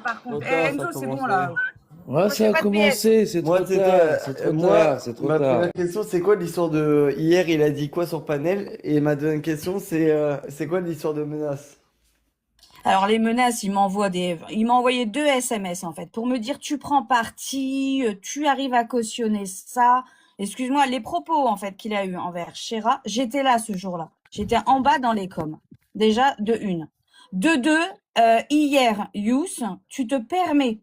par Trop contre. tard, ça Enzo, a c'est bon, commencé. là. Ouais, Moi, je ça fais a pas de PS. commencé, c'est trop Moi, c'est tard, c'est trop tard, c'est trop ma tard. première question, c'est quoi l'histoire de hier, il a dit quoi sur Panel? Et ma deuxième question, c'est quoi l'histoire de menace? Alors, les menaces, il m'a envoyé 2 SMS, en fait, pour me dire, tu prends parti, tu arrives à cautionner ça. Excuse-moi, les propos, en fait, qu'il a eu envers Chéra, j'étais là ce jour-là. J'étais en bas dans les coms. Déjà, de une. De deux, hier, Youss, tu te permets,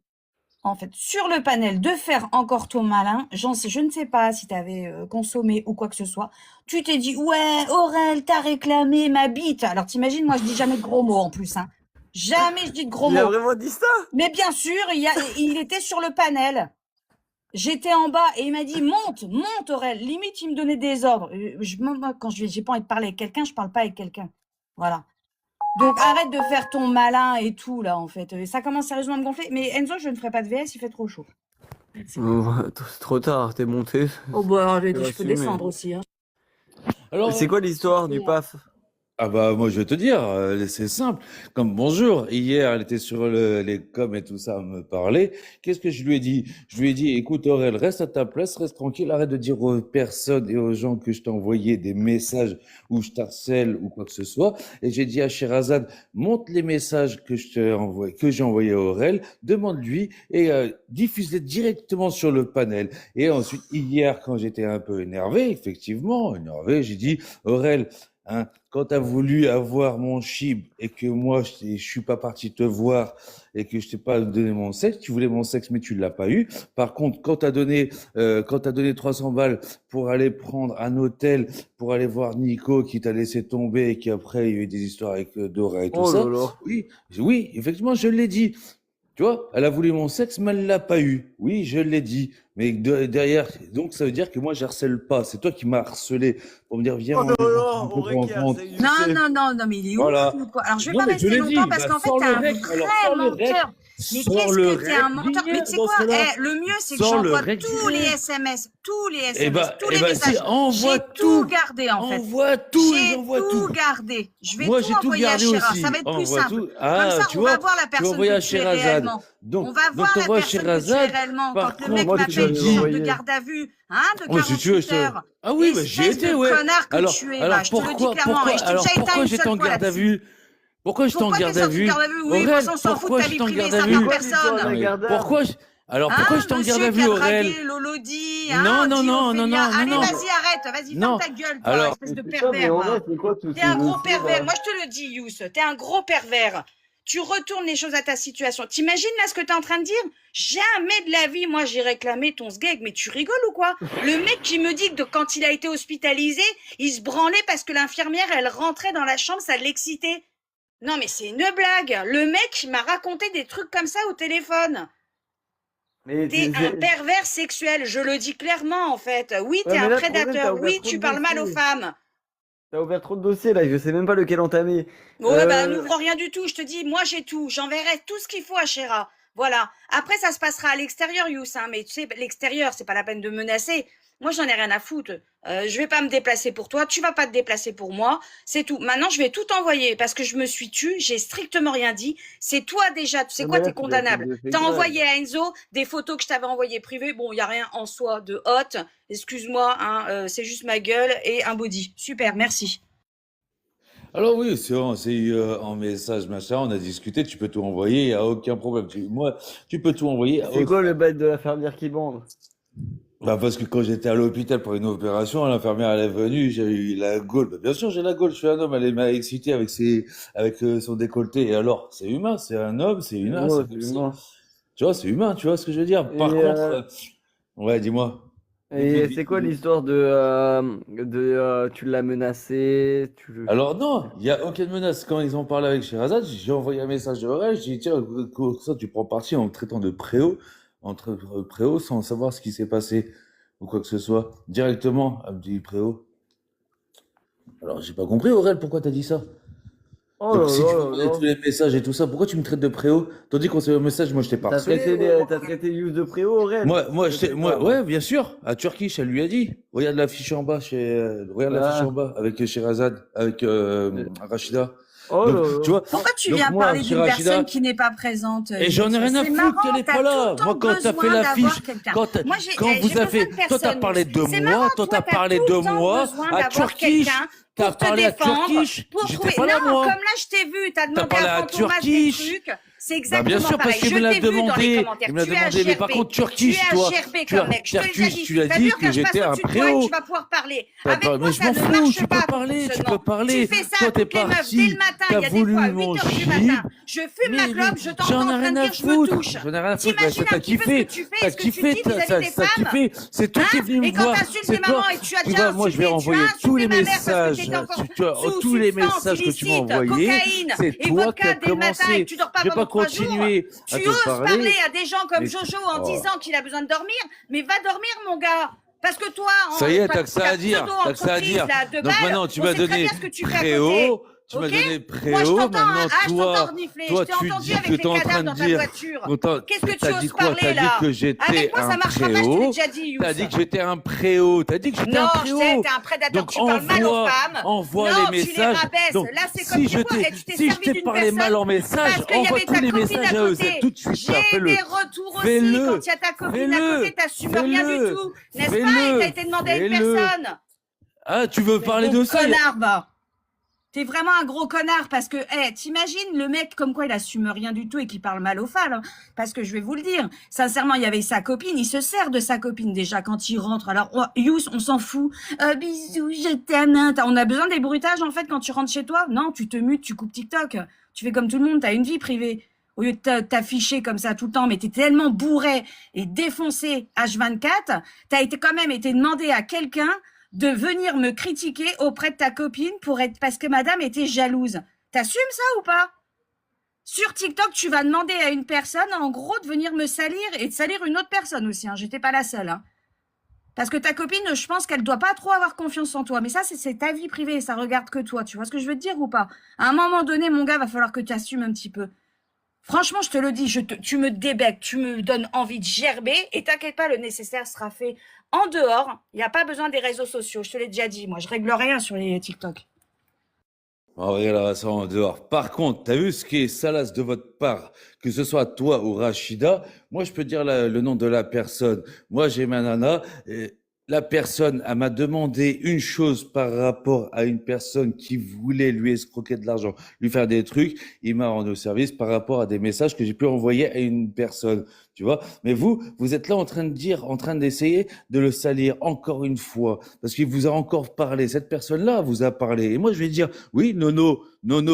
en fait, sur le panel, de faire encore ton malin. Je ne sais pas si tu avais consommé ou quoi que ce soit. Tu t'es dit, ouais, Aurel, t'as réclamé ma bite. Alors, t'imagines, moi, je dis jamais de gros mots, en plus, hein. Jamais je dis de gros Il a mots. vraiment dit ça? Mais bien sûr, il était sur le panel. J'étais en bas et il m'a dit, monte, monte, Aurel. Limite, il me donnait des ordres. Moi, quand j'ai pas envie de parler avec quelqu'un, je parle pas avec quelqu'un. Voilà. Donc, arrête de faire ton malin et tout, là, en fait. Ça commence sérieusement à me gonfler. Mais Enzo, je ne ferai pas de VS, il fait trop chaud. C'est trop tard, t'es monté. Oh, bah, Tu je peux assumes, descendre aussi, hein. Alors, C'est quoi l'histoire du PAF? ah bah moi je vais te dire, c'est simple. Comme bonjour, hier elle était sur les coms et tout ça à me parler. Qu'est-ce que je lui ai dit? Je lui ai dit, écoute Aurel, reste à ta place, reste tranquille, arrête de dire aux personnes et aux gens que je t'ai envoyé des messages où je t'harcèle ou quoi que ce soit. Et j'ai dit à Sherazade, monte les messages que je t'ai envoyé, que j'ai envoyé à Aurel, demande-lui et diffuse-les directement sur le panel. Et ensuite hier, quand j'étais un peu énervé, effectivement énervé, j'ai dit Aurel. Hein, quand tu as voulu avoir mon chib et que moi je suis pas parti te voir et que je t'ai pas donné mon sexe, tu voulais mon sexe mais tu l'as pas eu. Par contre, quand t'as donné 300 balles pour aller prendre un hôtel pour aller voir Nico qui t'a laissé tomber et qui après il y a eu des histoires avec Dora et tout Oh ça. là là. Oui, effectivement, je l'ai dit. Tu vois, elle a voulu mon sexe, mais elle l'a pas eu. Oui, je l'ai dit. Mais derrière, donc ça veut dire que moi, je harcèle pas. C'est toi qui m'as harcelé pour me dire, viens, Oh là on là, un peu Aurel qui a rencontre. harcelé Non, Youssef. non, non, non, mais il est Voilà. ouf ou quoi? Alors, je vais Non, pas mais je rester l'ai dit. longtemps parce Bah, qu'en fait, sans t'es le un rec, alors vrai sans le rec, menteur. Mais sans qu'est-ce le que t'es un rec menteur? Mais d'hier tu sais dans quoi? ce cas-là, Le mieux, c'est que sans le j'envoie rec tous les d'hier. SMS, tous les Eh SMS, tous les si, messages. envoie J'ai tout tout. gardé, en fait. Envoie tout et J'ai j'envoie tout tout. gardé. Je vais Moi, tout j'ai tout envoyer à gardé Chéra. Ça aussi. va être plus Envoie simple. tout. Comme Ah, ça, tu on va vois, voir la tu vas personne envoyer que à tu es Sherazade. réellement. Donc, On va voir la t'envoies à personne que tu es Sherazade. réellement. Par Quand le mec contre, Moi, m'a tu fait dois une les sorte de envoyer. garde à vue, hein, de oui, si tu veux, 48 heures. ah oui, bah, j'y Espèce étais, de ouais. connard que tu es, va. Je te le dis clairement. Et je t'ai déjà éteint Pourquoi une j'étais seule en fois garde à là-dessus. vue? Pourquoi j'étais en Pourquoi t'es garde à sorti de vue? garde à vue? Oui, parce Aurel, qu'on s'en fout de pourquoi ta vie j'étais en privée, garde ça à regarde vue? Quoi l'histoire de personne. la Non, mais garde à pourquoi je- Alors, pourquoi Hein, j'étais en garde monsieur à qui vue, a Aurel? dragué Lolodi, Non, hein, non, dit non, non, Ophélia. non, non, Allez, non. vas-y, arrête, vas-y, ferme Non. ta gueule, toi, Alors, espèce de putain, mais pervers, Aurel, va. c'est quoi tous T'es ces un gros dossiers pervers. là? Moi, je te le dis, Youss, t'es un gros pervers. Tu retournes les choses à ta situation. T'imagines là ce que t'es en train de dire? Jamais de la vie, moi, j'ai réclamé ton sgeg. Mais tu rigoles ou quoi? Le mec qui me dit que quand il a été hospitalisé, il se branlait parce que l'infirmière, elle rentrait dans la chambre, ça l'excitait. Non, mais c'est une blague. Le mec, il m'a raconté des trucs comme ça au téléphone. Mais T'es un pervers sexuel, je le dis clairement en fait. Oui, t'es Ouais, mais un là, le problème, t'as prédateur. ouvert Oui, trop tu de parles mal aux dossiers. femmes. T'as ouvert trop de dossiers là, je sais même pas lequel entamer. Ouais, bah n'ouvre rien du tout. Je te dis, moi j'ai tout. J'enverrai tout ce qu'il faut à Chéra. Voilà. Après, ça se passera à l'extérieur, Youss. Hein. Mais tu sais, l'extérieur, c'est pas la peine de menacer. Moi, j'en ai rien à foutre. Je vais pas me déplacer pour toi. Tu vas pas te déplacer pour moi. C'est tout. Maintenant, je vais tout envoyer parce que je me suis tue. J'ai strictement rien dit. C'est toi déjà. Tu sais Non, quoi, mais là, t'es tu dois être condamnable. de fait T'as grave. envoyé à Enzo des photos que je t'avais envoyées privées. Bon, il y a rien en soi de hot. Excuse-moi, hein, c'est juste ma gueule et un body. Super, merci. alors oui, c'est en message, machin, on a discuté, tu peux tout envoyer, il n'y a aucun problème. Moi, tu peux tout envoyer. C'est quoi le bail de la fermière qui bande? Bah parce que quand j'étais à l'hôpital pour une opération, l'infirmière elle est venue, j'ai eu la gaule. Bah, bien sûr, j'ai la gaule, je suis un homme, elle m'a excité avec son décolleté. Et alors, c'est humain, c'est un homme, c'est humain, Ouais, c'est c'est comme ça. humain. Tu vois, c'est humain, tu vois ce que je veux dire. Par Et, contre, ouais, dis-moi. et c'est quoi l'histoire de tu l'as menacé, Alors non, il n'y a aucune menace. Quand ils ont parlé avec Sherazade, j'ai envoyé un message de Aurel, j'ai dit tiens, ça tu prends parti en me traitant de préau, préau sans savoir ce qui s'est passé ou quoi que ce soit. Directement, elle me dit préau. Alors j'ai pas compris Aurel, pourquoi t'as dit ça? Oh Donc là si tu là là m'envoies là. tous les messages et tout ça, pourquoi tu me traites de préau? Tandis qu'on s'est au message, moi je t'ai pas harcelé. T'as traité Youss de préau, Aurel? Ouais, bien sûr. À Turquie, elle lui a dit. Regarde l'affiche en bas regarde l'affiche en bas avec Sherazade, avec Rachida. Oh là Donc, là. tu vois, Pourquoi tu donc viens moi, parler chez d'une Rachida, personne qui n'est pas présente, et j'en ai rien à C'est foutre marrant, qu'elle est t'as pas tout là. le temps Moi, quand t'as fait besoin l'affiche, d'avoir quelqu'un. Moi, quand j'ai vous avez, besoin de toi, t'as personne, parlé Mousse. de C'est moi, marrant, toi, toi, t'as t'as parlé tout de le temps moi besoin à d'avoir Turkish. quelqu'un T'as pour te parlé à défendre, Turkish. pour J'étais trouver. pas là, Non, moi. comme là, je t'ai vu, t'as T'as demandé parlé à à Fantomas des Turkish. trucs. C'est Bah, bien exactement sûr, parce pareil. qu'il Je me l'a t'ai vu dans les demandé. commentaires. Il me l'a Tu es un demandé. Mais par gerbé. contre, Tu es Turkish, un toi, gerbé comme mec. Je te l'ai déjà Turkish, dit. tu l'as T'as dit vu, que regarde, je passe j'étais un au-dessus de toi et préau. tu vas pouvoir parler. T'as Avec pas- moi, Mais je ça m'en ne fous, marche tu peux pas, ton parler, tu fonctionnement. peux parler. Tu fais ça Toi, à t'es toutes les meufs dès parti, le matin. t'as Il y a des fois voulu à mon 8h du chip. matin. Je fume ma Mais clope, je j'en t'entends ai en train rien de à dire je me foutre. touche. J'en ai rien à foutre. Bah, T'imagines ça un t'a petit peu ce kiffé. que tu fais T'as et ce que tu kiffé, dis vis-à-vis ça des t'a femmes. kiffé. C'est toi qui es Hein? venu me Et quand voir. t'insultes C'est tes mamans toi. et tu as Tu déjà vois, moi, je vais insulté, tu as renvoyer tous insulté les ma mère parce que messages. t'étais encore sous Tous les substance messages que tu m'as illicite, envoyés, cocaïne c'est et toi qui vodka as dès le matin et que commencé. tu dors pas Je vais pendant pas 3 jours. continuer à Tu te oses parler. parler à des gens comme Mais Jojo en oh. disant qu'il a besoin de dormir, mais va dormir mon gars. Parce que toi, Ça y est, ta t'as que ça à dire. T'as que ça à pseudo-entreprise dire. là, de Donc balles, maintenant, tu on m'as sait très donné bien ce que tu fais à côté. préau. Tu m'as Ok? donné Moi, je préau. t'entends, Maintenant, hein, je toi, t'entends renifler. toi, Je t'ai tu entendu dis avec que les t'es en train cadavres de dans ta dire. voiture. Quand Qu'est-ce que tu t'as dit oses quoi? parler T'as dit là? que j'étais Avec moi, ça un marchera pas, je te l'ai préau. déjà dit, T'as Youss. dit que j'étais un préau. T'as dit que j'étais un Non, préau. t'es un prédateur, Donc tu parles mal aux envoie, femmes. envoie Non, les tu les messages. rabaisses. Donc Là, c'est si comme je tu vois, t'ai, et tu t'es si je servi t'ai d'une parlé mal en personne message, parce qu'il y envoie avait tous ta les copine messages à à eux côté. tout de suite. J'ai Ça, fais-le. des retours aussi Fais-le. quand il y a ta copine à Fais-le. côté, t'assumes rien du Fais-le. tout. N'est-ce pas? Et Fais-le. t'as été demandé à une Fais-le. personne. Ah, tu veux parler Gros de ça? connard, va. T'es vraiment un gros connard parce que, t'imagines le mec comme quoi il assume rien du tout et qui parle mal aux femmes. Hein, parce que je vais vous le dire, sincèrement, il y avait sa copine, il se sert de sa copine déjà quand il rentre. Alors, Youss, on s'en fout. Bisous, je t'aime. On a besoin des bruitages en fait quand tu rentres chez toi. Non, tu te mutes, tu coupes TikTok. Tu fais comme tout le monde, t'as une vie privée. Au lieu de t'afficher comme ça tout le temps, mais t'es tellement bourré et défoncé H24, t'as été quand même été demandé à quelqu'un de venir me critiquer auprès de ta copine parce que madame était jalouse. T'assumes ça ou pas? Sur TikTok, tu vas demander à une personne, en gros, de venir me salir et de salir une autre personne aussi. Hein. J'étais pas la seule. Hein. Parce que ta copine, je pense qu'elle doit pas trop avoir confiance en toi. Mais ça, c'est ta vie privée. Ça regarde que toi. Tu vois ce que je veux te dire ou pas? À un moment donné, mon gars, va falloir que tu assumes un petit peu. Franchement, je te le dis, tu me débecques, tu me donnes envie de gerber. Et t'inquiète pas, le nécessaire sera fait en dehors. Il n'y a pas besoin des réseaux sociaux. Je te l'ai déjà dit. Moi, je règle rien sur les TikTok. Oh, regarde ça en dehors. Par contre, t'as vu ce qui est salace de votre part, que ce soit toi ou Rachida, moi je peux dire le nom de la personne. Moi j'ai ma nana, et la personne, elle m'a demandé une chose par rapport à une personne qui voulait lui escroquer de l'argent, lui faire des trucs, il m'a rendu service par rapport à des messages que j'ai pu envoyer à une personne. Tu vois, mais vous êtes là en train de dire, en train d'essayer de le salir encore une fois, parce qu'il vous a encore parlé. Cette personne-là vous a parlé. Et moi, je vais dire, oui, Nono,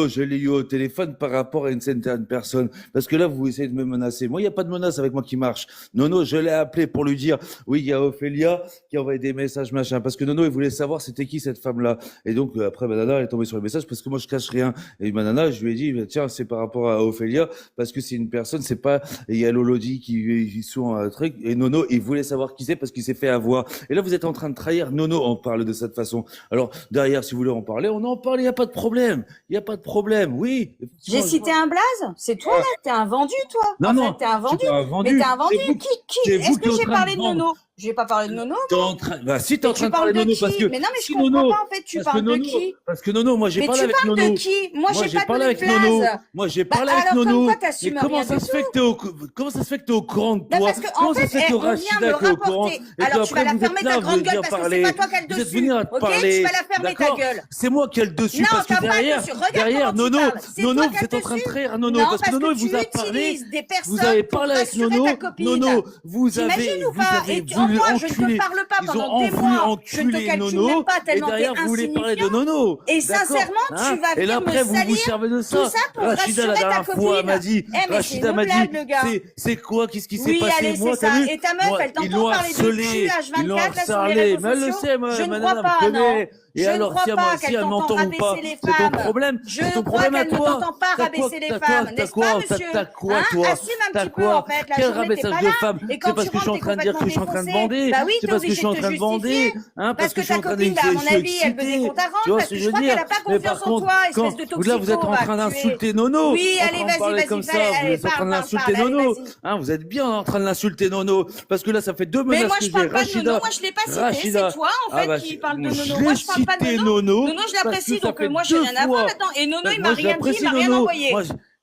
je l'ai eu au téléphone par rapport à une certaine personne, parce que là, vous essayez de me menacer. Moi, il n'y a pas de menace avec moi qui marche. Nono, je l'ai appelé pour lui dire, oui, il y a Ophélia qui a envoyé des messages, machin, parce que Nono, il voulait savoir c'était qui cette femme-là. Et donc, après, ma nana, elle est tombée sur le message, parce que moi, je cache rien. Et ma nana, je lui ai dit, tiens, c'est par rapport à Ophélia, parce que c'est une personne, c'est pas, et il y a Lolodi qui sont un truc, et Nono, il voulait savoir qui c'est parce qu'il s'est fait avoir. Et là, vous êtes en train de trahir Nono, on parle de cette façon. Alors, derrière, si vous voulez en parler, on en parle, il n'y a pas de problème. Il n'y a pas de problème, oui. J'ai cité un blaze? C'est toi, là? T'es un vendu, toi? Non, en non. fait, t'es un vendu. C'est pas un vendu. Mais t'es un vendu. C'est vous- Qui? c'est vous Est-ce qui que êtes j'ai en train parlé de de vendre. Nono? J'ai pas parlé de Nono. T'es en train, bah, si t'es en Mais train tu de parler parles de de Nono, parce qui? que, Mais non, mais je si comprends Nono, pas, en fait. Tu parce que parles de Nono, qui? parce que Nono, moi, j'ai Mais parlé tu avec parles Nono. de qui? Moi, j'ai pas parlé donné avec de Nono. blaze. Moi, j'ai Bah, parlé avec alors, comme Nono. quoi Mais t'assumes comment rien ça du se fait tout? que comment ça se fait que t'es au courant de Bah toi? parce que, Comment en ça se fait, fait que on vient Rachida me est au courant? rapporter. Et puis Alors, tu vas après, la vous fermer êtes là, ta vous grande venez gueule dire parce que c'est parler. pas toi qui as le Vous êtes dessus. venir Ok? Tu parler. vas la fermer ta D'accord? gueule. C'est moi qui ai le dessus Non, parce que t'as pas le derrière, dessus. Regarde derrière, comment tu Nono, parles. C'est Nono, toi vous qui as êtes en le train de dessus. trahir Nono Non, parce que parce Nono, que il vous a tu parlé. utilises des Vous avez personnes pour parlé avec rassurer Nono. ta copine. Nono, vous T'imagines ou pas? avez Et voulu moi, je ne enculer. te parle pas Ils ont pendant des voulu mois. Je ne te enculer calcule Nono. même pas Et tellement t'es derrière, vous voulez parler de insignifiant. Nono. Et D'accord? sincèrement, Hein? tu vas Et là, venir me après, vous vous salir servez de tout ça. ça pour Rachida, la rassurer ta dernière fois, copine. elle m'a dit, Eh, mais c'est Rachida une m'a blague, dit, le gars. c'est quoi, qu'est-ce qui s'est Oui, passé? allez, Moi, c'est t'as ça. vu? Et ta meuf, Moi, elle ils t'entend l'ont parler de cul harcelé. H24 Ils l'ont là sur les harcelé. réseaux Mais elle le sociaux. sait, moi, Je ne ma crois nana pas, me non. connaît. Et Je ne alors, crois si elle pas si qu'elle elle t'entend m'entend ou pas, rabaisser les c'est ton femmes. problème. Je C'est ton crois problème à qu'elle ne toi. t'entend pas T'as quoi, rabaisser les t'as quoi, femmes, t'as n'est-ce quoi, pas, monsieur? t'as quoi, Hein? toi? Assume un T'as petit peu, quoi? en fait. La Quel journée, t'es rabaissage pas de là. femme? Et quand C'est parce tu que je suis rentres, en t'es train de dire que complètement je suis en train de défoncé. bander. Bah oui, C'est t'es parce que je obligé suis en de te train de bander, justifier. hein, parce Parce que que je suis ta en train de, copine, bah, à je mon suis avis, elle veut des excité. comptes à Tu rendre vois parce ce que que je je veux crois qu'elle dire? a pas Mais par confiance en contre, toi, quand espèce de là vous êtes toxico, en va. train Tu es. d'insulter Nono, Oui, en allez, train de parler comme ça, vous allez, êtes en train parle, parle, d'insulter parle, allez, Nono, vas-y. hein, vous êtes bien en train de l'insulter Nono, parce que là ça fait deux Mais menaces moi, que je j'ai. parle pas de Nono, Rachida, moi, je l'ai pas cité, c'est Rachida, toi, en ah fait, bah qui parle de je Nono. l'ai Moi, je parle pas de cité Nono. Nono Nono, je parce que l'apprécie, ça donc fait moi, j'ai deux rien à voir fois. là-dedans. Et Nono, il m'a Moi je rien dit, il l'apprécie m'a rien Nono. envoyé.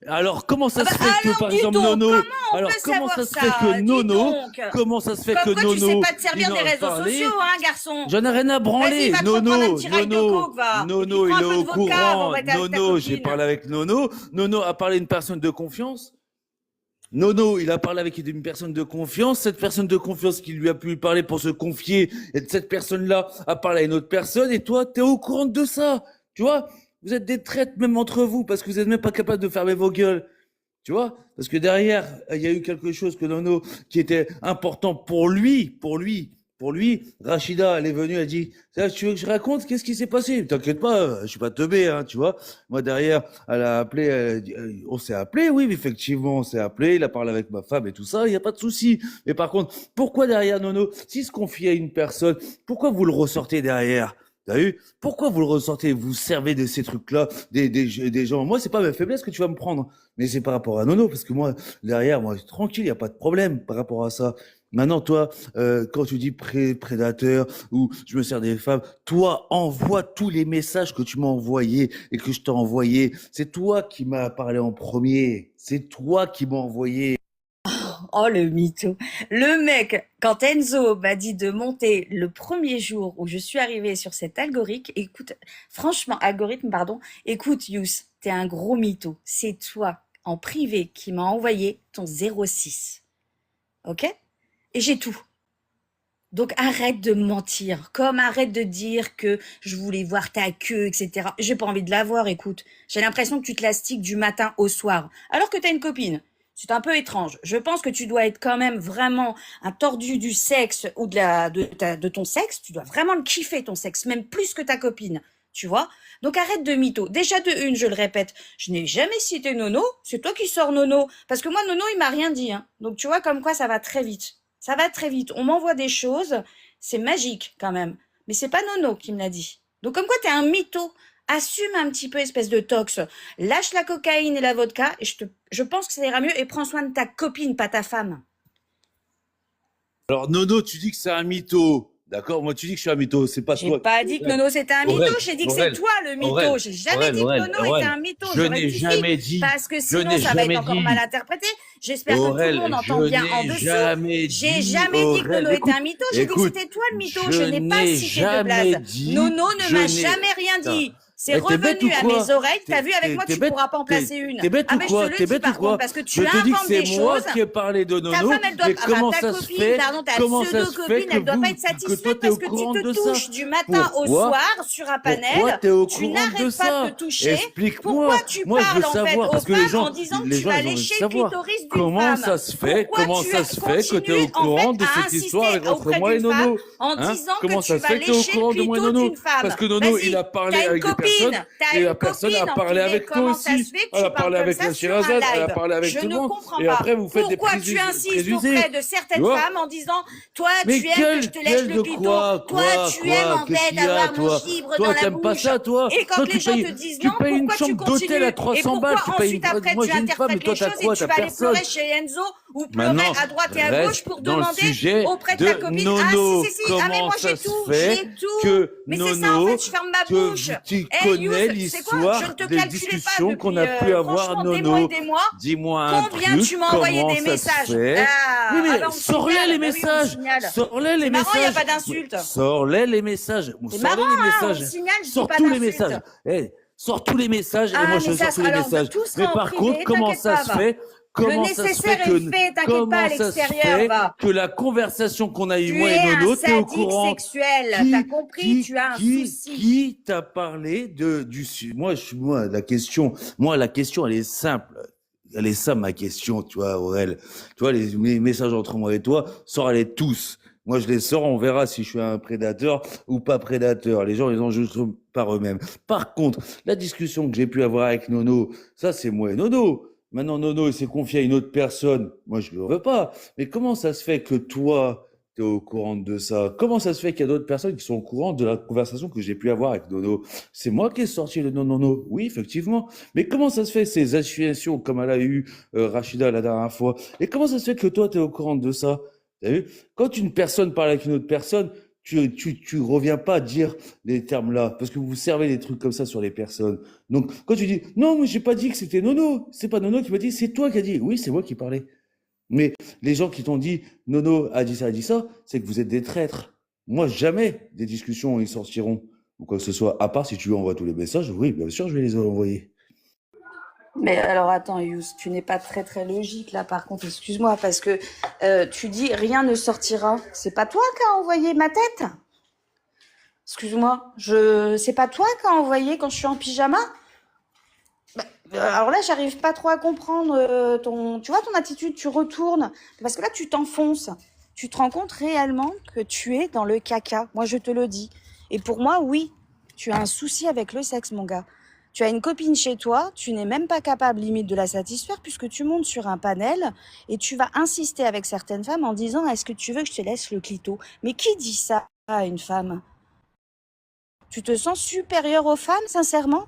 Alors comment Ah ça bah se fait que alors, par dis exemple donc, Nono, comment on alors peut comment savoir ça se fait que ça? Dis Nono, donc. comment ça se fait que Comme quoi, tu sais Nono, pas te servir il des en réseaux parlait? sociaux, hein, garçon. J'en ai rien à Vas-y, branler. va te reprendre un Nono, petit rail de Nono, coke, va. Et puis Nono, prends il un est peu au de vodka avant courant. d'être avec ta Nono, j'ai copine. parlé avec Nono. Nono a parlé à une personne de confiance. Nono, il a parlé avec une personne de confiance. Cette personne de confiance qui lui a pu parler pour se confier, et cette personne-là a parlé à une autre personne. Et toi, t'es au courant de ça. Tu vois? Vous êtes des traites même entre vous parce que vous êtes même pas capable de fermer vos gueules. Tu vois? Parce que derrière, il y a eu quelque chose que Nono, qui était important pour lui. Rachida, elle est venue, elle dit, ça, tu veux que je raconte? Qu'est-ce qui s'est passé? T'inquiète pas, je suis pas teubé, hein, tu vois? Moi, derrière, elle a appelé, elle a dit, on s'est appelé, oui, effectivement, on s'est appelé, il a parlé avec ma femme et tout ça, il n'y a pas de souci. Mais par contre, pourquoi derrière Nono, s'il se confie à une personne, pourquoi vous le ressortez derrière? T'as vu? Pourquoi vous le ressortez? Vous servez de ces trucs-là, des gens. Moi, c'est pas ma faiblesse que tu vas me prendre. Mais c'est par rapport à Nono, parce que moi, derrière, moi, tranquille, il n'y a pas de problème par rapport à ça. Maintenant, toi, quand tu dis prédateur ou je me sers des femmes, toi, envoie tous les messages que tu m'as envoyés et que je t'ai envoyés. C'est toi qui m'as parlé en premier. C'est toi qui m'as envoyé. Oh, le mytho. Le mec, quand Enzo m'a dit de monter le premier jour où je suis arrivée sur cet algorithme, algorithme, pardon, écoute, Yous, t'es un gros mytho. C'est toi, en privé, qui m'a envoyé ton 06. Ok? Et j'ai tout. Donc arrête de mentir, comme arrête de dire que je voulais voir ta queue, etc. J'ai pas envie de la voir, écoute. J'ai l'impression que tu te l'astiques du matin au soir, alors que t'as une copine. C'est un peu étrange. Je pense que tu dois être quand même vraiment un tordu du sexe ou de ton sexe. Tu dois vraiment le kiffer, ton sexe, même plus que ta copine. Tu vois? Donc arrête de mytho. Déjà de une, je le répète, je n'ai jamais cité Nono. C'est toi qui sors Nono. Parce que moi, Nono, il m'a rien dit. Hein. Donc tu vois comme quoi ça va très vite. Ça va très vite. On m'envoie des choses. C'est magique quand même. Mais c'est pas Nono qui me l'a dit. Donc comme quoi t'es un mytho. Assume un petit peu, espèce de tox. Lâche la cocaïne et la vodka. Et je pense que ça ira mieux. Et prends soin de ta copine, pas ta femme. Alors, Nono, tu dis que c'est un mytho. D'accord? Moi, tu dis que je suis un mytho. C'est pas J'ai toi. pas dit que Nono c'était un mytho, Aurel, j'ai dit que Aurel, c'est toi le mytho. Aurel, J'ai jamais Aurel, dit que Aurel, Nono était Aurel. un mytho. Je Je n'ai rectifie jamais dit. parce que Je sinon n'ai ça va être jamais encore dit. mal interprété. J'espère que tout le Aurel, monde je entend bien en n'ai dessous. jamais J'ai dit, jamais dit que Aurel, Nono était un écoute, mytho. J'ai dit que écoute, c'était toi le mytho. je Je n'ai pas n'ai cité de jamais blase. dit, Nono ne je m'a n'ai- jamais rien Putain. dit. C'est Eh, t'es bête revenu ou à quoi? mes oreilles. T'as vu, avec moi, T'es tu bête, pourras pas en placer une. T'es bête Ah, ou mais je quoi? te le T'es dis bête ou par quoi? contre, parce que tu Je te dis que inventes des c'est moi choses. qui ai parlé de Ta Nono. femme, elle doit, Mais comment ta ça se copine, fait? pardon, ta Comment ça se fait pseudo-copine, que elle doit vous, pas être que toi satisfaite t'es au parce que tu courant te de ça? touches du matin au Pourquoi? soir sur un Pourquoi panel. t'es au Tu courant de n'arrêtes pas ça? de te toucher. Explique-moi. Pourquoi tu Moi, je veux parles en fait savoir aux parce que les femmes gens, en disant que les tu gens, vas ils ont envie de lécher le savoir clitoris d'une comment femme? ça se fait, Pourquoi comment tu ça se fait que t'es continues au en courant fait de à cette histoire insister entre auprès moi et d'une femme Nono? en Hein? disant Comment que ça tu se vas fait que t'es au lécher le courant de moi et clito Nono? d'une femme? Parce que Nono, il a Vas-y, parlé t'as une avec des personnes copine, t'as et une la personne a copine. parlé avec toi Comment ça se aussi. fait que Elle tu a parles parlé comme avec ça la sur un Shirazade, elle a live? parlé avec Je tout le ne monde. comprends Et pas. après, vous faites des Pourquoi tu insistes auprès de Tu certaines vois? femmes en disant toi Mais tu aimes que je te lèche quel le de clito, quoi, toi tu aimes en qu'est-ce fait qu'il y a, avoir mon toi? gibre Toi, dans la t'aimes pas bouche. ça, toi? Et quand Toi, les gens te disent non, une pourquoi tu chambre d'hôtel continues? à Et 300 balles, pourquoi tu payes ensuite après moi, tu j'ai une femme, mais interprètes toi, les t'as choses quoi? et tu T'as vas aller personne. pleurer chez Enzo ou pleurer Maintenant, à droite et à gauche reste pour dans le demander sujet auprès de ta de copine Nono. ah si ah mais Comment moi ça j'ai se tout, fait j'ai tout. que Mais c'est ça en Nono, fait, je ferme ma que bouche. tu Eh connais Youss, c'est quoi? Je ne l'histoire te des calculais pas discussions qu'on depuis a pu avoir, franchement des mois et Nono? des mois. Dis-moi un Combien truc, tu m'as envoyé comment des ça se messages? fait? Oui, Ah mais bah on me sors-les signale, les bah oui, on me messages. signale. Sors-les les C'est marrant, il n'y a messages. pas d'insulte. Sors-les les messages. C'est Sors-les marrant, les hein, on me messages. signale, je dis Sors pas tous les d'insulte. messages. Eh, sors tous les messages et Ah, moi mais je ça, sors tous les alors, messages. tout sera Mais en par privé, contre, comment t'inquiète ça pas, se va. fait? Le Comment ça se nécessaire fait est que fait, t'inquiète pas, à comment ça se l'extérieur, fait va. que la conversation qu'on a eue Tu moi es et un Nono, t'es au sadique courant? sexuel, t'as compris, tu as un souci. Qui t'a parlé moi, la question, elle est simple. Elle est simple, ma question, tu vois, Aurel. Tu vois, les messages entre moi et toi, sors-les tous. Moi, je les sors, on verra si je suis un prédateur ou pas prédateur. Les gens, ils en jugent par eux-mêmes. Par contre, la discussion que j'ai pu avoir avec Nono, ça, c'est moi et Nono. Maintenant, Nono, il s'est confié à une autre personne. Moi, je le veux pas. Mais comment ça se fait que toi, tu es au courant de ça? Comment ça se fait qu'il y a d'autres personnes qui sont au courant de la conversation que j'ai pu avoir avec Nono? C'est moi qui ai sorti le non-nono. Oui, effectivement. Mais comment ça se fait ces associations comme elle a eu Rachida la dernière fois? Et comment ça se fait que toi, tu es au courant de ça? T'as vu? Quand une personne parle avec une autre personne, tu reviens pas à dire les termes là, parce que vous servez des trucs comme ça sur les personnes. Donc, quand tu dis, non, mais j'ai pas dit que c'était Nono, c'est pas Nono qui m'a dit, c'est toi qui as dit. Oui, c'est moi qui parlais. Mais les gens qui t'ont dit, Nono a dit ça, c'est que vous êtes des traîtres. Moi, jamais des discussions ils sortiront, ou quoi que ce soit, à part si tu lui envoies tous les messages, oui, bien sûr, je vais les envoyer. Mais alors attends, Yous, tu n'es pas très très logique là par contre, excuse-moi, parce que tu dis rien ne sortira. C'est pas toi qui as envoyé ma tête? Excuse-moi, c'est pas toi qui as envoyé quand je suis en pyjama? Alors là, j'arrive pas trop à comprendre tu vois, ton attitude, tu retournes. Parce que là, tu t'enfonces. Tu te rends compte réellement que tu es dans le caca. Moi, je te le dis. Et pour moi, oui, tu as un souci avec le sexe, mon gars. Tu as une copine chez toi, tu n'es même pas capable limite de la satisfaire puisque tu montes sur un panel et tu vas insister avec certaines femmes en disant « Est-ce que tu veux que je te laisse le clito ?» Mais qui dit ça à une femme? Tu te sens supérieure aux femmes, sincèrement?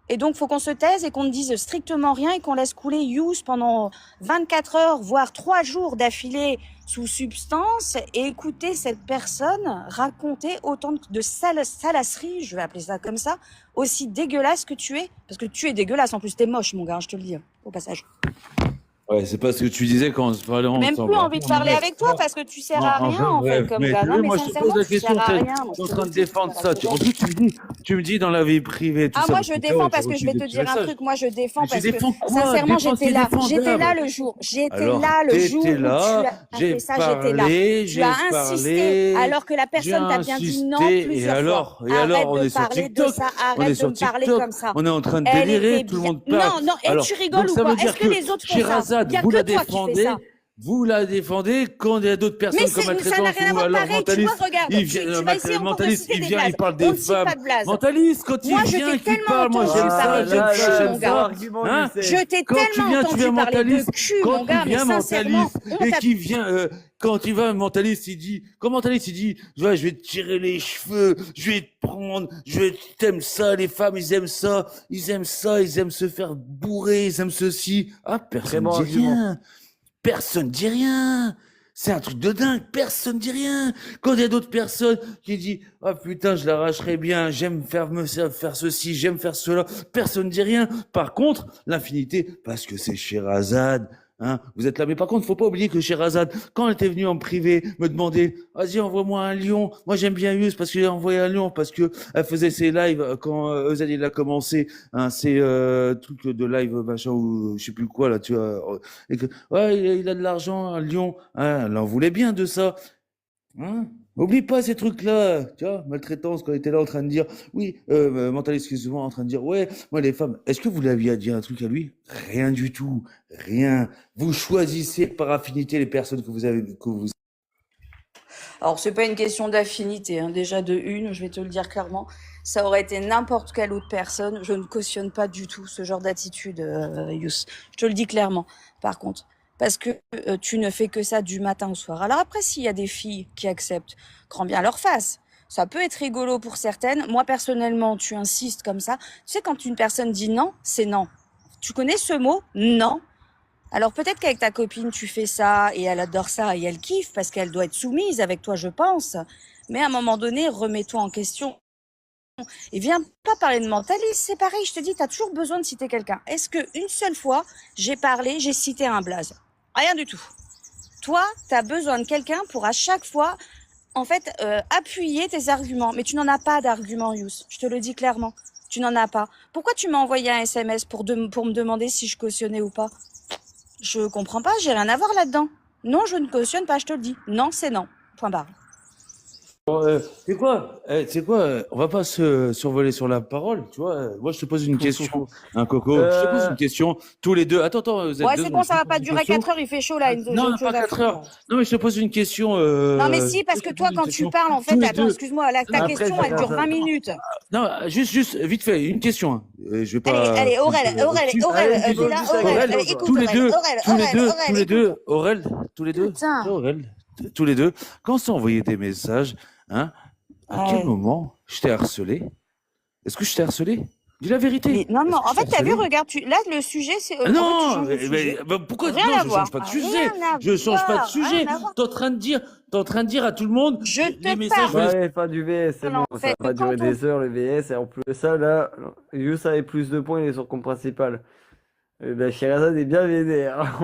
Et donc, faut qu'on se taise et qu'on ne dise strictement rien et qu'on laisse couler Yous pendant 24 heures, voire 3 jours d'affilée sous substance et écouter cette personne raconter autant de salasseries, je vais appeler ça comme ça, aussi dégueulasse que tu es. Parce que tu es dégueulasse, en plus t'es moche, mon gars, je te le dis, au passage. Ouais, c'est pas ce que tu disais quand on se parlait J'ai même plus envie de parler avec toi parce que tu sers à rien, en fait, comme gars. Non, mais moi, je te sincèrement, pose la tu question, sers à tu rien. es en train de défendre ça. En plus, tu me dis dans la vie privée, tout Ah, ça. moi, parce je que défends toi, parce tu que je vais reçu te des dire un messages. truc. Moi, je défends Mais tu parce que, défends quoi? sincèrement, Défends ce qui est j'étais là défendable. le jour. J'étais Alors, là le jour où t'étais tu là, as j'ai fait ça, j'étais là. parlé, Tu as insisté alors que la j'ai personne t'a bien dit non insisté, et plusieurs fois. alors, Arrête on de est sur parler de TikTok, ça, on est arrête de sur me parler TikTok, comme ça. on est en train de Elle délirer, était tout le bien. monde parle. Non, non, et Alors, tu rigoles donc ou ça quoi? veut dire Est-ce que les autres font ça? Sherazade, Il y a vous que la toi qui fais défendez, ça. vous la défendez quand il y a d'autres Mais personnes comme ça n'a maltraitance rien à ou voir alors pareil. Tu vois, mentaliste. regarde, Il tu vient, vas essayer encore de mentaliste, citer il des vient, blazes. il parle On des ne cite femmes. pas de blazes. Mentaliste, quand Moi, il je vient, t'ai qu'il tellement parle, moi entendu j'aime ça, parler de j'aime ça, cul, j'aime mon là, gars. ça. argument, Hein? Youssef. Je t'ai Quand tu tellement viens, tu entendu viens parler de mentaliste. cul, Quand mon gars, tu mais viens sincèrement, mentaliste on et t'a... qui vient, quand il va mentaliste, il dit, quand mentaliste, il dit, ouais, je vais te tirer les cheveux, je vais te prendre, t'aimes ça, les femmes, ils aiment ça, ils aiment ça, ils aiment se faire bourrer, ils aiment ceci. Ah, Très personne bon dit argument. rien. Personne dit rien. C'est un truc de dingue. Personne dit rien. Quand il y a d'autres personnes qui disent, ah putain, je l'arracherais bien, j'aime faire ceci, j'aime faire cela. Personne dit rien. Par contre, l'infinité, parce que c'est Sherazade, hein, vous êtes là. Mais par contre, faut pas oublier que Sherazade, quand elle était venue en privé me demander, vas-y, envoie-moi un lion. Moi, j'aime bien Yus parce qu'il a envoyé un lion parce que elle faisait ses lives quand Euzad, il a commencé, hein, ces trucs de live, machin, ou je sais plus quoi, là, tu vois. Et que, ouais, il a de l'argent, un lion. Hein, elle en voulait bien de ça. Hein? Oublie pas ces trucs-là, tu vois, maltraitance, quand il était là en train de dire, oui, mentaliste qui est souvent en train de dire, ouais, moi les femmes, est-ce que vous l'aviez dit un truc à lui? Rien du tout, rien. Vous choisissez par affinité les personnes que vous avez, que vous... Alors, c'est pas une question d'affinité, hein. Déjà de une, je vais te le dire clairement. Ça aurait été n'importe quelle autre personne. Je ne cautionne pas du tout ce genre d'attitude, Yous. Je te le dis clairement, par contre. Parce que tu ne fais que ça du matin au soir. Alors après, s'il y a des filles qui acceptent, grand bien leur face. Ça peut être rigolo pour certaines. Moi, personnellement, tu insistes comme ça. Tu sais, quand une personne dit non, c'est non. Tu connais ce mot? Non. Alors peut-être qu'avec ta copine, tu fais ça et elle adore ça et elle kiffe parce qu'elle doit être soumise avec toi, je pense. Mais à un moment donné, remets-toi en question. Et viens pas parler de mentalisme, c'est pareil, je te dis, tu as toujours besoin de citer quelqu'un. Est-ce qu'une seule fois, j'ai parlé, j'ai cité un blaze? Rien du tout. Toi, tu as besoin de quelqu'un pour à chaque fois, en fait, appuyer tes arguments. Mais tu n'en as pas d'arguments, Yous. Je te le dis clairement. Tu n'en as pas. Pourquoi tu m'as envoyé un SMS pour me demander si je cautionnais ou pas? Je comprends pas, j'ai rien à voir là-dedans. Non, je ne cautionne pas, je te le dis. Non, c'est non. Point barre. C'est quoi? C'est quoi? On va pas se survoler sur la parole, tu vois. Moi, je te pose une question, un coco. Je te pose une question. Tous les deux. Attends, vous êtes Ouais, deux c'est secondes. bon, ça va pas Je te pose durer une question. 4 heures, il fait chaud là. J'ai Non, autre chose pas à 4 faire. heures. Non, mais je te pose une question. Non, mais si, parce que toi, quand tu parles, en fait, Tous les attends, deux. excuse-moi, là, ta Après, question, ça elle va, dure ça 20 va. minutes. Non, juste, vite fait, une question. Hein. Je vais pas. Allez, Aurel, Allez, t'es là, dis ta Aurel, question, écoute, tous les deux, Aurel, tous les deux, écoute. tous les deux, Aurel, tous les deux. Putain. Aurel, tous les deux, quand on s'est envoyé des messages, hein, à quel Ouais. moment je t'ai harcelé? Est-ce que je t'ai harcelé? Dis la vérité. Mais non, Est-ce non, que en je t'ai fait, t'as vu, harcelé? regarde, là, le sujet, c'est. En fait, tu Non, changes de sujet. pourquoi? Rien Non, à je voir. change pas de Rien sujet. à Je change pas de voir. Rien sujet. à voir. T'es en train de dire à tout le monde, Je les te messages, Bon, je les allez, fin du VS, c'est bon, en ça fait, va pas durer des heures le VS, et en plus de ça, là, Yous avait plus de points, il est sur compte principal. La Sherazade est bien vénère.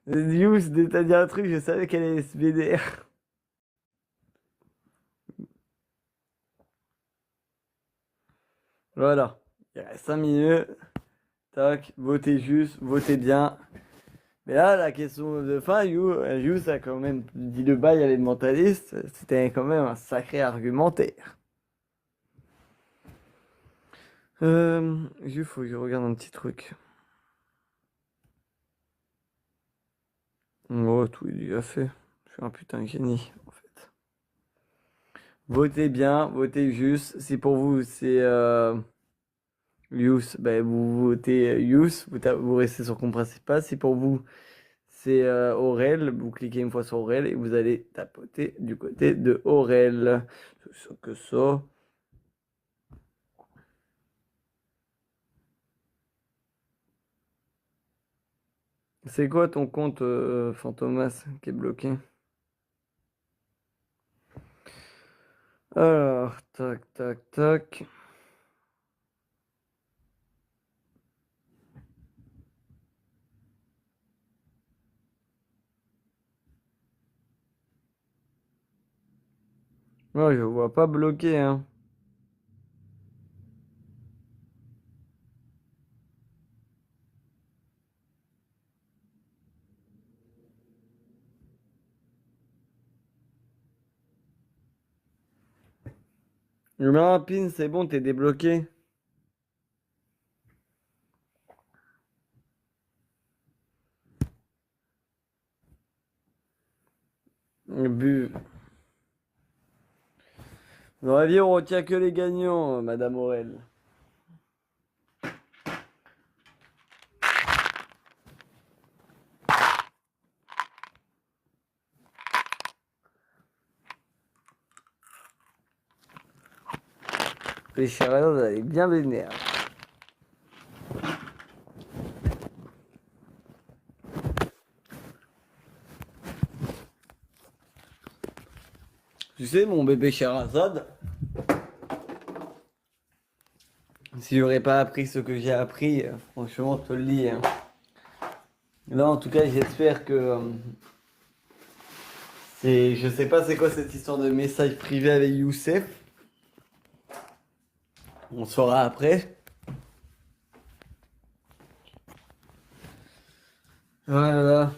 Yous, dès que t'as dit un truc, je savais qu'elle allait se vénère. Voilà, il reste 5 minutes. Tac, votez juste, votez bien. Mais là, la question de fin, Yous a quand même dit le bail à les mentalistes. C'était quand même un sacré argumentaire. Juste, faut que je regarde un petit truc. Oh, tout est déjà fait. Je suis un putain de génie, en fait. Votez bien, votez juste. Si pour vous, c'est Yous, ben, vous votez Yous, vous restez sur compte principal. Si pour vous, c'est Aurel, vous cliquez une fois sur Aurel et vous allez tapoter du côté de Aurel. C'est que ça. C'est quoi ton compte, Fantomas, qui est bloqué? Alors, tac, tac, tac. Moi, je vois pas bloqué, hein. Je mets un pin, c'est bon, t'es débloqué. Bu. Dans la vie, on retient que les gagnants, Madame Aurel. Les charades, elle est bien vénère. Tu sais, mon bébé Sherazade, si j'aurais pas appris ce que j'ai appris, franchement, je te le dis, hein. Là, en tout cas, j'espère que je sais pas c'est quoi cette histoire de message privé avec Youssef. On saura après. Voilà.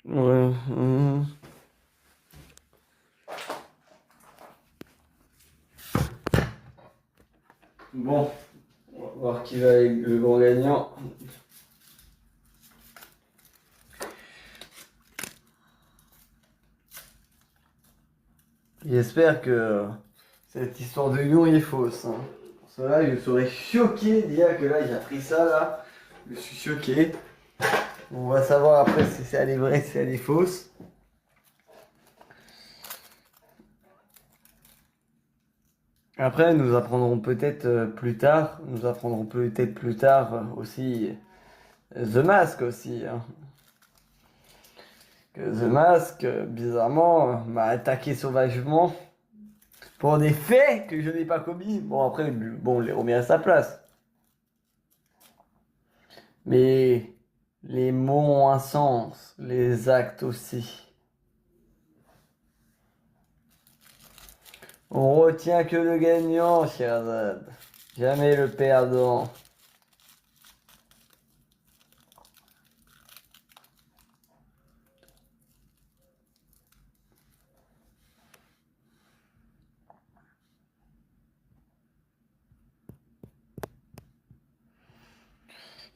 Ouais. Bon, on va voir qui va être le grand gagnant. J'espère que cette histoire de lion est fausse, hein. Pour cela, je serais choqué de dire que là, j'ai appris ça, là. Je suis choqué. On va savoir après si elle est vraie, si elle est fausse. Après, nous apprendrons peut-être plus tard, aussi The Mask aussi, hein. Que The Mask, bizarrement, m'a attaqué sauvagement pour des faits que je n'ai pas commis. Bon, après, bon, on les remet à sa place. Mais les mots ont un sens, les actes aussi. On retient que le gagnant, Sherazade. Jamais le perdant.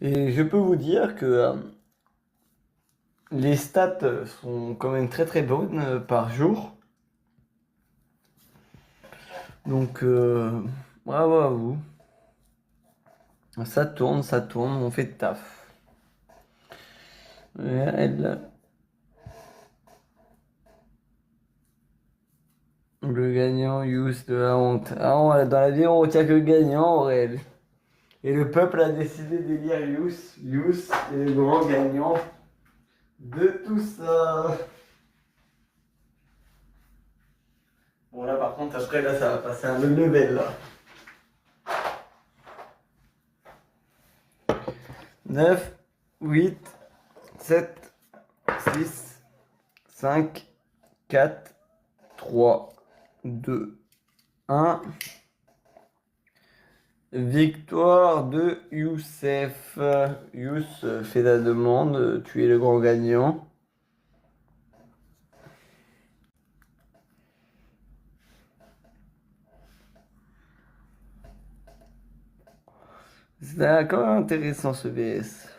Et je peux vous dire que les stats sont quand même très très bonnes par jour. Donc, bravo à vous. Ça tourne, on fait taf. Elle, le gagnant, Yous de la honte. Ah, dans la vie, on retient que le gagnant, Aurel. Et le peuple a décidé d'élire Yous. Yous est le grand gagnant de tout ça. Bon, là, par contre, après, là, ça va passer un autre level, là. 9, 8, 7, 6, 5, 4, 3, 2, 1. Victoire de Youssef. Youss fait la demande. Tu es le grand gagnant. C'est quand même intéressant ce VS.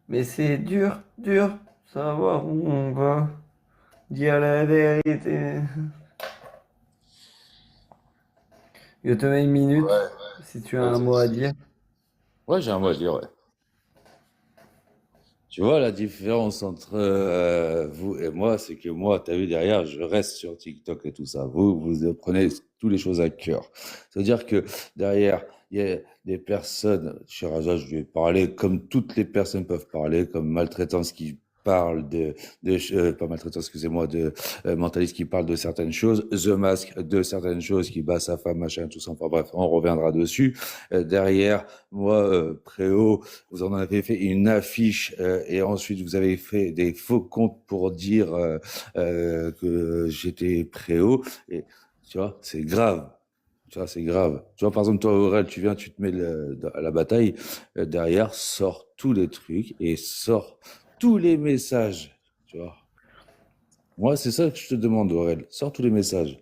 Mais c'est dur, dur, savoir où on va dire la vérité. Je te mets une minute Ouais, si tu as un vas-y. mot à dire. Ouais, j'ai un mot à dire, ouais. Tu vois, la différence entre vous et moi, c'est que moi, tu as vu derrière, je reste sur TikTok et tout ça. Vous prenez toutes les choses à cœur. C'est-à-dire que derrière, il y a des personnes, chez Raja, je vais parler comme toutes les personnes peuvent parler, comme maltraitance qui parle pas maltraitance, excusez-moi, de mentaliste qui parle de certaines choses, The Mask de certaines choses, qui bat sa femme, machin, tout ça. Enfin bref, on reviendra dessus. Derrière, moi, Préau, vous en avez fait une affiche et ensuite vous avez fait des faux comptes pour dire que j'étais préau. Et tu vois, c'est grave. Tu vois, c'est grave. Tu vois, par exemple, toi, Aurel, tu viens, tu te mets à la bataille. Derrière, sors tous les trucs et sors tous les messages. Tu vois. Moi, c'est ça que je te demande, Aurel. Sors tous les messages.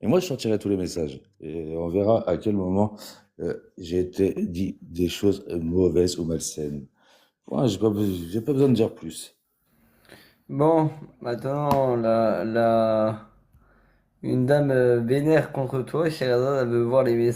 Et moi, je sortirai tous les messages. Et on verra à quel moment j'ai été dit des choses mauvaises ou malsaines. Ouais, j'ai pas besoin de dire plus. Bon, maintenant, une dame vénère contre toi. Sherazade, elle veut voir les messages.